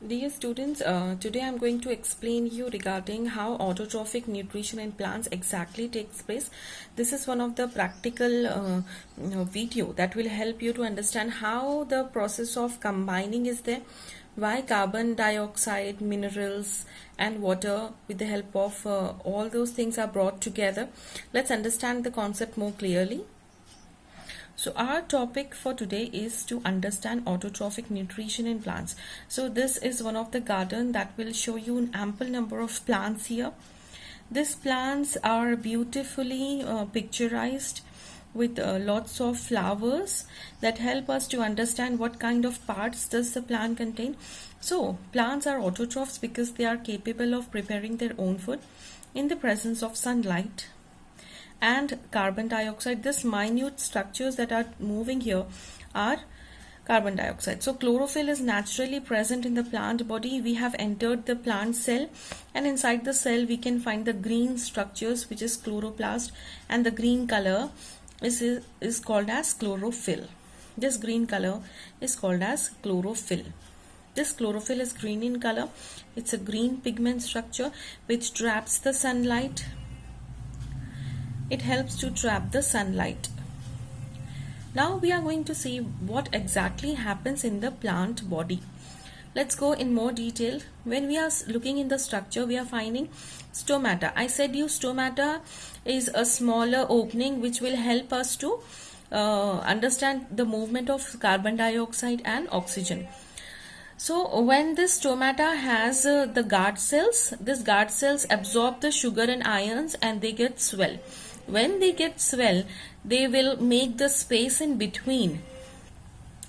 Dear students, today I'm going to explain you regarding how autotrophic nutrition in plants exactly takes place. This is one of the practical video that will help you to understand how the process of combining is there, why carbon dioxide, minerals and water with the help of all those things are brought together. Let's understand the concept more clearly. So our topic for today is to understand autotrophic nutrition in plants. So this is one of the garden that will show you an ample number of plants here. These plants are beautifully picturized with lots of flowers that help us to understand what kind of parts does the plant contain. So plants are autotrophs because they are capable of preparing their own food in the presence of sunlight and carbon dioxide. This minute structures that are moving here are carbon dioxide. So chlorophyll is naturally present in the plant body. We have entered the plant cell, and inside the cell we can find the green structures, which is chloroplast, and the green color is called as chlorophyll. This green color is called as chlorophyll. This chlorophyll is green in color. It's a green pigment structure which traps the sunlight. It helps to trap the sunlight. Now we are going to see what exactly happens in the plant body. Let's go in more detail. When we are looking in the structure, we are finding stomata. I said you stomata is a smaller opening which will help us to understand the movement of carbon dioxide and oxygen. So when this stomata has the guard cells, these guard cells absorb the sugar and ions and they get swell. When they get swell, they will make the space in between.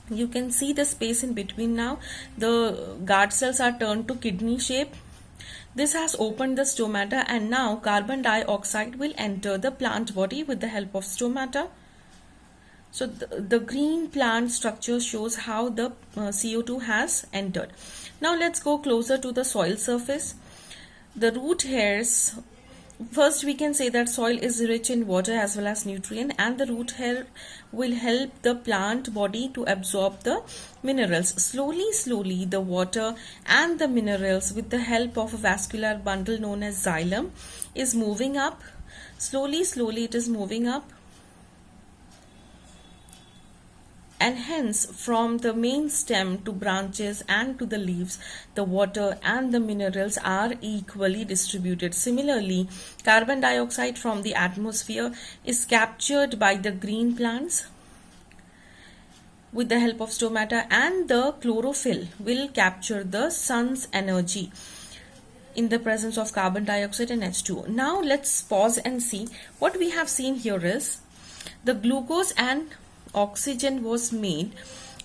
You can see the space in between now. The guard cells are turned to kidney shape. This has opened the stomata, and now carbon dioxide will enter the plant body with the help of stomata. So the green plant structure shows how the CO2 has entered. Now let's go closer to the soil surface. The root hairs. First, we can say that soil is rich in water as well as nutrient, and the root hair will help the plant body to absorb the minerals. Slowly, the water and the minerals, with the help of a vascular bundle known as xylem, is moving up. Slowly, it is moving up. And hence from the main stem to branches and to the leaves, the water and the minerals are equally distributed. Similarly, carbon dioxide from the atmosphere is captured by the green plants with the help of stomata, and the chlorophyll will capture the sun's energy in the presence of carbon dioxide and H2O. Now let's pause and see. What we have seen here is the glucose and oxygen was made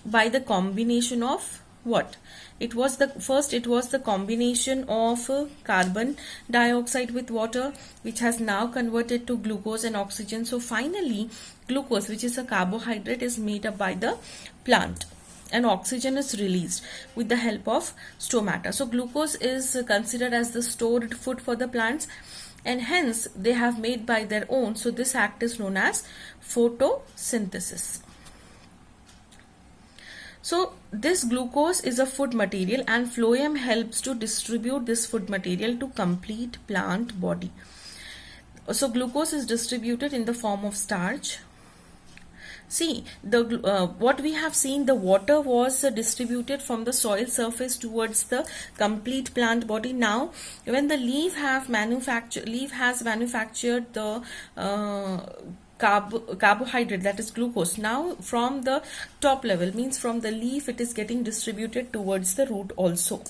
by the combination of what? It was the combination of carbon dioxide with water, which has now converted to glucose and oxygen. So finally glucose, which is a carbohydrate, is made up by the plant, and oxygen is released with the help of stomata. So glucose is considered as the stored food for the plants, and hence they have made by their own. So this act is known as photosynthesis. So this glucose is a food material, and phloem helps to distribute this food material to complete plant body. So glucose is distributed in the form of starch. See, what we have seen, the water was distributed from the soil surface towards the complete plant body. Now, when the leaf has manufactured the carbohydrate, that is glucose, now from the top level, means from the leaf, it is getting distributed towards the root also.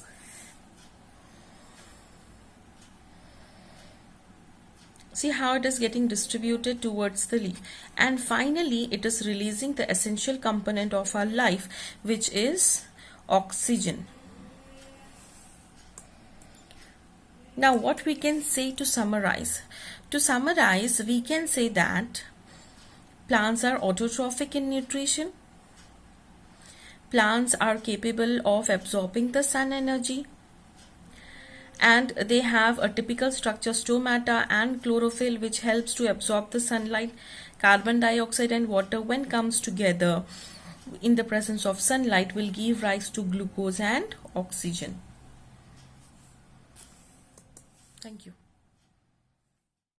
See how it is getting distributed towards the leaf, and finally it is releasing the essential component of our life, which is oxygen. Now what we can say to summarize? To summarize, we can say that plants are autotrophic in nutrition. Plants are capable of absorbing the sun energy, and they have a typical structure, stomata and chlorophyll, which helps to absorb the sunlight. Carbon dioxide and water, when comes together, in the presence of sunlight will give rise to glucose and oxygen. Thank you.